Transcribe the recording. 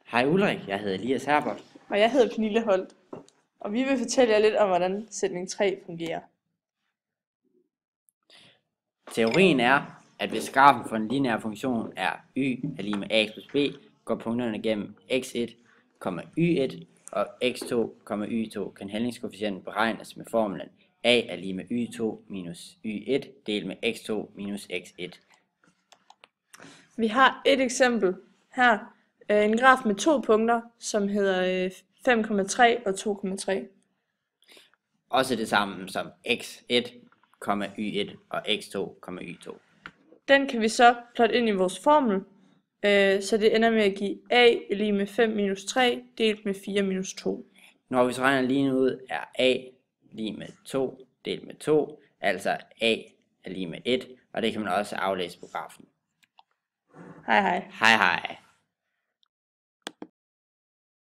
Hej Ulrik, jeg hedder Elias Herbert. Og jeg hedder Pernille Holt, og vi vil fortælle jer lidt om, hvordan sætning 3 fungerer. Teorien er, at hvis grafen for en lineær funktion er y er lig med ax plus b, går punkterne gennem x1, y1 og x2, y2, kan handlingskoefficienten beregnes med formlen a er lig med y2 minus y1 delt med x2 minus x1. Vi har et eksempel her. En graf med 2 punkter, som hedder 5,3 og 2,3. Også det samme som x1, y1 og x2, y2. Den kan vi så plotte ind i vores formel, så det ender med at give a er lig med 5 minus 3 delt med 4 minus 2. Når vi så regner ligningen ud, er a lig med 2 delt med 2, altså a er lig med 1, og det kan man også aflæse på grafen. Hej hej. Hej hej.